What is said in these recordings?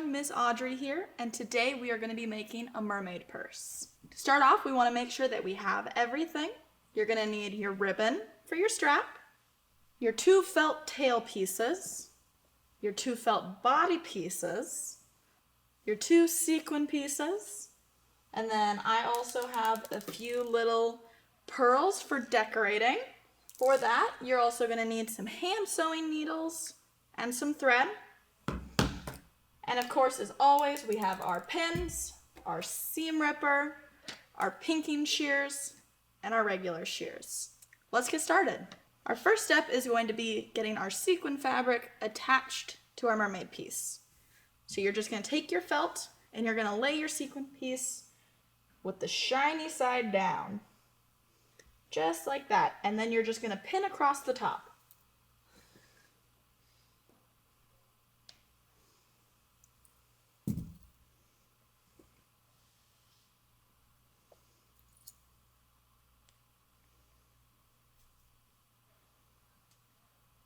everyone, Miss Audrey here, and today we are going to be making a mermaid purse. To start off, we want to make sure that we have everything. You're going to need your ribbon for your strap, your 2 felt tail pieces, your 2 felt body pieces, your 2 sequin pieces, and then I also have a few little pearls for decorating. For that, you're also going to need some hand sewing needles and some thread. And of course, as always, we have our pins, our seam ripper, our pinking shears, and our regular shears. Let's get started. Our first step is going to be getting our sequin fabric attached to our mermaid piece. So you're just going to take your felt and you're going to lay your sequin piece with the shiny side down. Just like that. And then you're just going to pin across the top.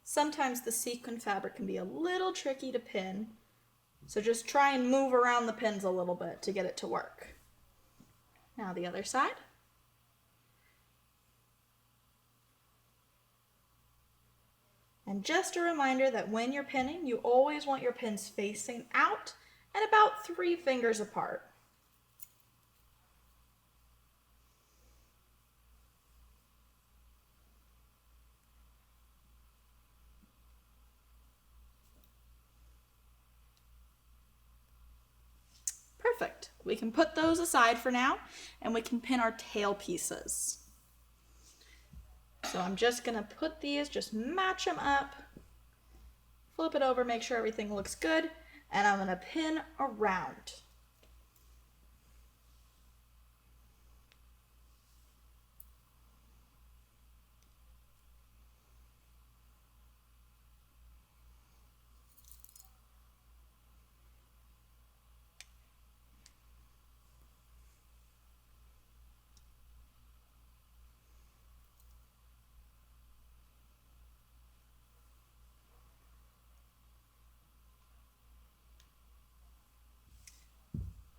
Sometimes the sequin fabric can be a little tricky to pin, so just try and move around the pins a little bit to get it to work. Now the other side. And just a reminder that when you're pinning, you always want your pins facing out and about 3 fingers apart. Perfect. We can put those aside for now, and we can pin our tail pieces. So I'm just going to put these, just match them up, flip it over, make sure everything looks good, and I'm going to pin around.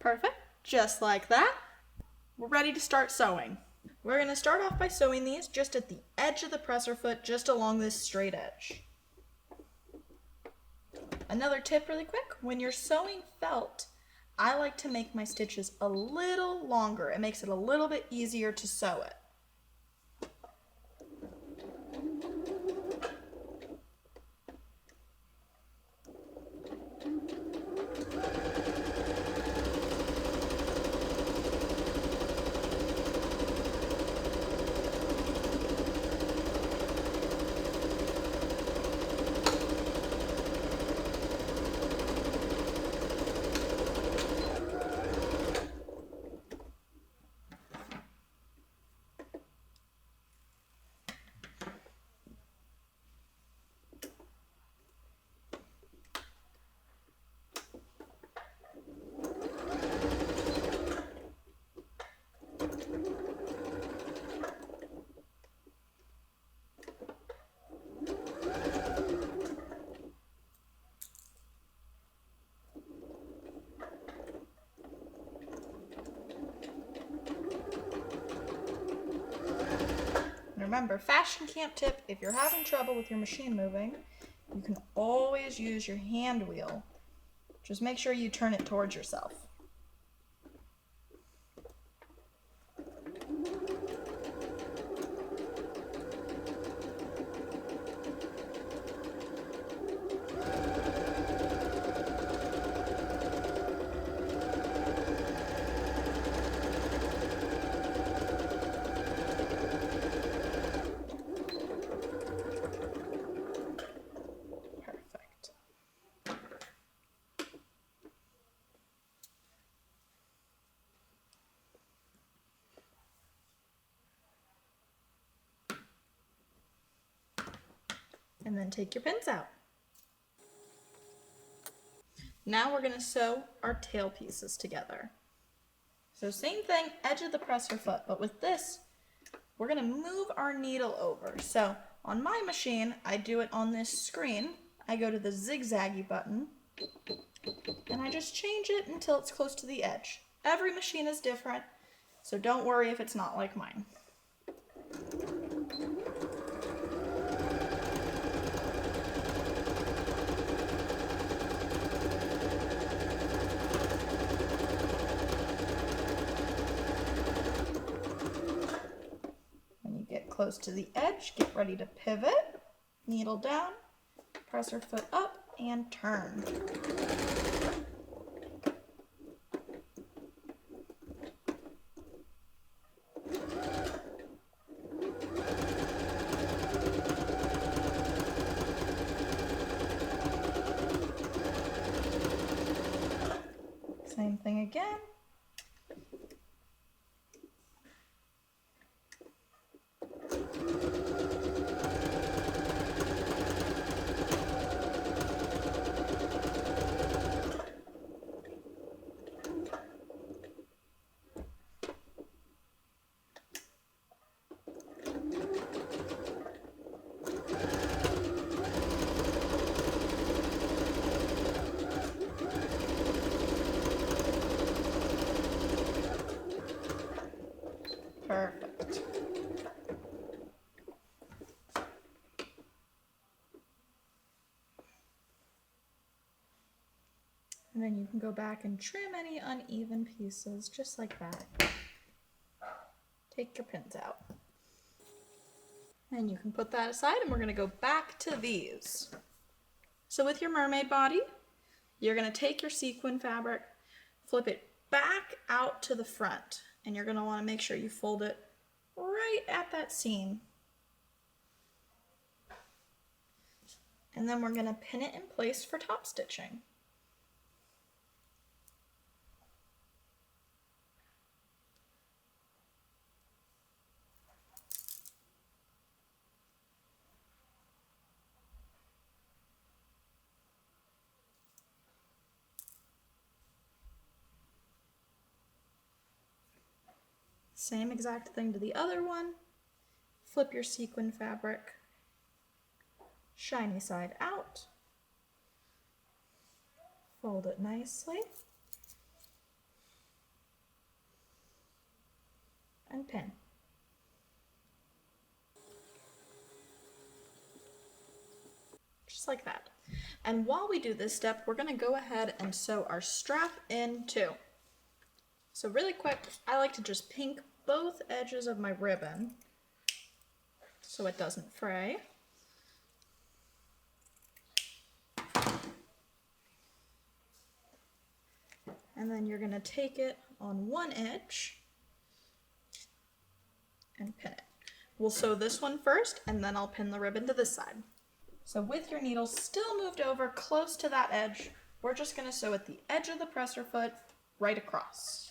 Perfect, just like that. We're ready to start sewing. We're going to start off by sewing these just at the edge of the presser foot, just along this straight edge. Another tip really quick, when you're sewing felt, I like to make my stitches a little longer. It makes it a little bit easier to sew it. Remember, fashion camp tip, if you're having trouble with your machine moving, you can always use your hand wheel. Just make sure you turn it towards yourself. And then take your pins out. Now we're going to sew our tail pieces together. So same thing, edge of the presser foot, but with this, we're going to move our needle over. So on my machine, I do it on this screen. I go to the zigzaggy button, and I just change it until it's close to the edge. Every machine is different, so don't worry if it's not like mine. When you get close to the edge, get ready to pivot, needle down, presser foot up, and turn. Same thing again. Perfect. And then you can go back and trim any uneven pieces just like that. Take your pins out. And you can put that aside, and we're going to go back to these. So with your mermaid body, you're going to take your sequin fabric, flip it back out to the front, and you're going to want to make sure you fold it right at that seam. And then we're going to pin it in place for top stitching. Same exact thing to the other one. Flip your sequin fabric, shiny side out, fold it nicely, and pin. Just like that. And while we do this step, we're going to go ahead and sew our strap in too. So really quick, I like to just pink both edges of my ribbon so it doesn't fray. And then you're going to take it on one edge and pin it. We'll sew this one first, and then I'll pin the ribbon to this side. So with your needle still moved over close to that edge, we're just going to sew at the edge of the presser foot right across.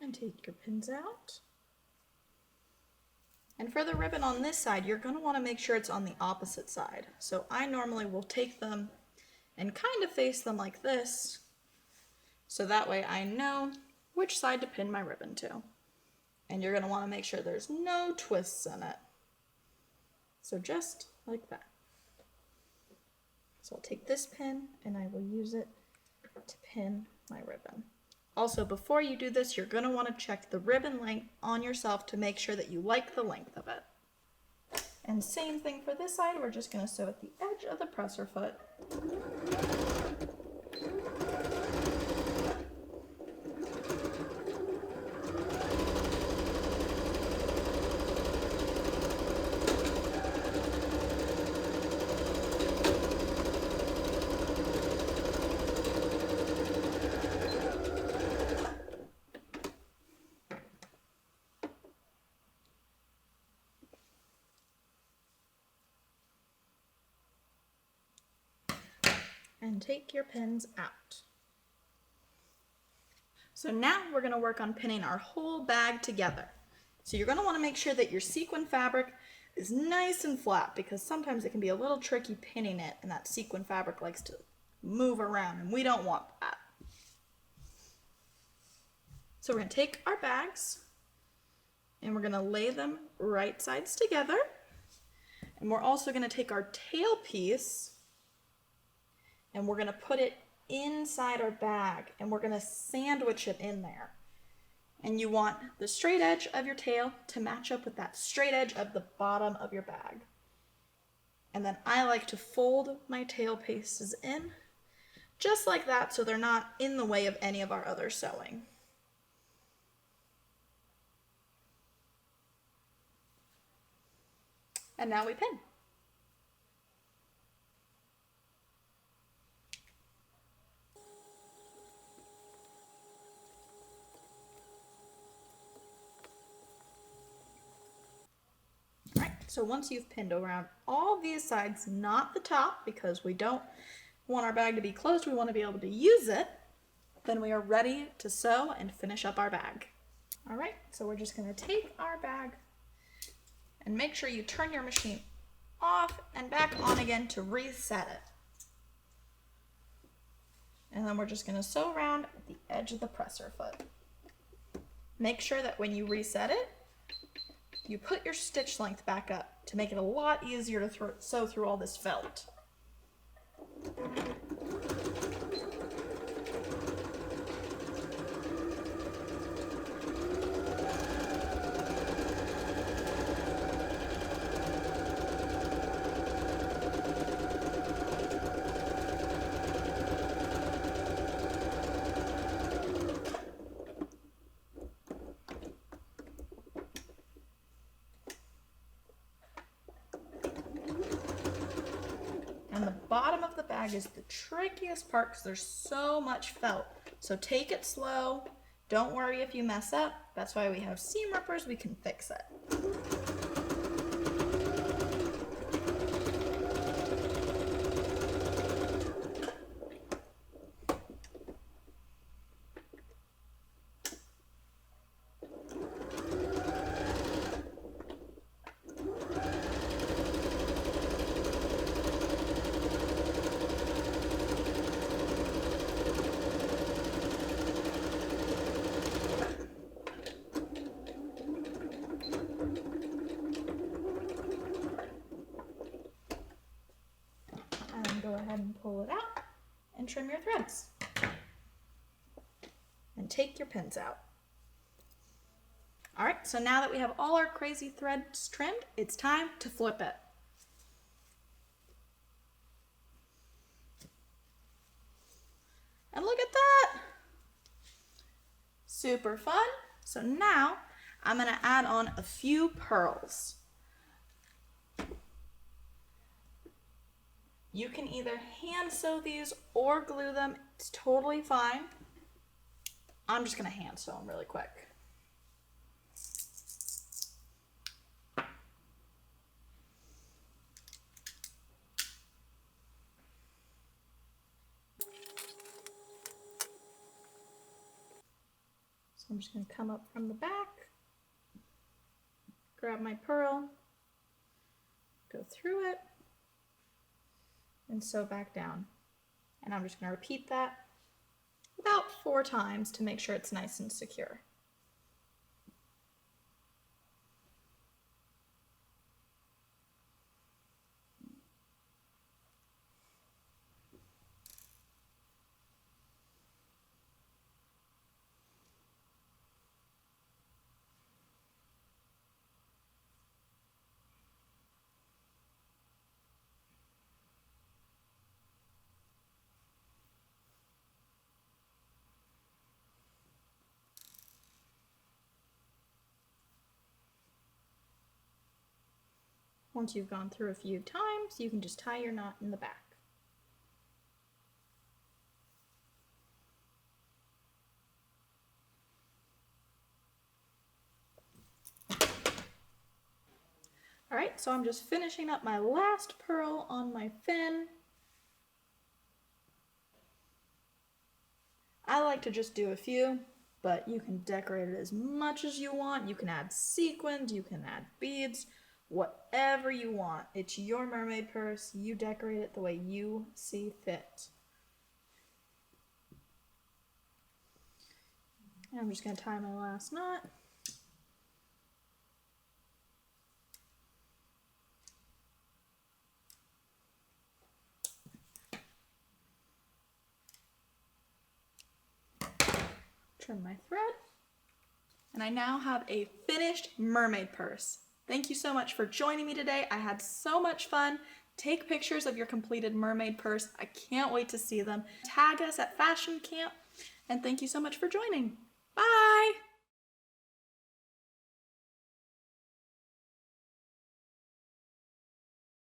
And take your pins out. And for the ribbon on this side, you're going to want to make sure it's on the opposite side. So I normally will take them and kind of face them like this, so that way I know which side to pin my ribbon to. And you're going to want to make sure there's no twists in it. So just like that. So I'll take this pin and I will use it to pin my ribbon. Also, before you do this, you're going to want to check the ribbon length on yourself to make sure that you like the length of it. And same thing for this side, we're just going to sew at the edge of the presser foot. And take your pins out. So now we're going to work on pinning our whole bag together. So you're going to want to make sure that your sequin fabric is nice and flat, because sometimes it can be a little tricky pinning it, and that sequin fabric likes to move around, and we don't want that. So we're going to take our bags and we're going to lay them right sides together. And we're also going to take our tail piece and we're going to put it inside our bag, and we're going to sandwich it in there. And you want the straight edge of your tail to match up with that straight edge of the bottom of your bag. And then I like to fold my tail pieces in just like that, so they're not in the way of any of our other sewing. And now we pin. All right, so once you've pinned around all these sides, not the top, because we don't want our bag to be closed, we want to be able to use it, then we are ready to sew and finish up our bag. All right, so we're just going to take our bag and make sure you turn your machine off and back on again to reset it. And then we're just going to sew around at the edge of the presser foot. Make sure that when you reset it, you put your stitch length back up to make it a lot easier to sew through all this felt. And the bottom of the bag is the trickiest part because there's so much felt. So take it slow. Don't worry if you mess up. That's why we have seam rippers. We can fix it. Go ahead and pull it out and trim your threads. And take your pins out. All right, so now that we have all our crazy threads trimmed, it's time to flip it. And look at that! Super fun. So now I'm gonna add on a few pearls. You can either hand sew these or glue them. It's totally fine. I'm just gonna hand sew them really quick. So I'm just gonna come up from the back, grab my pearl, go through it, and sew back down. And I'm just going to repeat that about 4 times to make sure it's nice and secure. Once you've gone through a few times, you can just tie your knot in the back. All right, so I'm just finishing up my last pearl on my fin. I like to just do a few, but you can decorate it as much as you want. You can add sequins, you can add beads, whatever you want. It's your mermaid purse. You decorate it the way you see fit. And I'm just going to tie my last knot. Trim my thread. And I now have a finished mermaid purse. Thank you so much for joining me today. I had so much fun. Take pictures of your completed mermaid purse. I can't wait to see them. Tag us at Fashion Camp. And thank you so much for joining. Bye!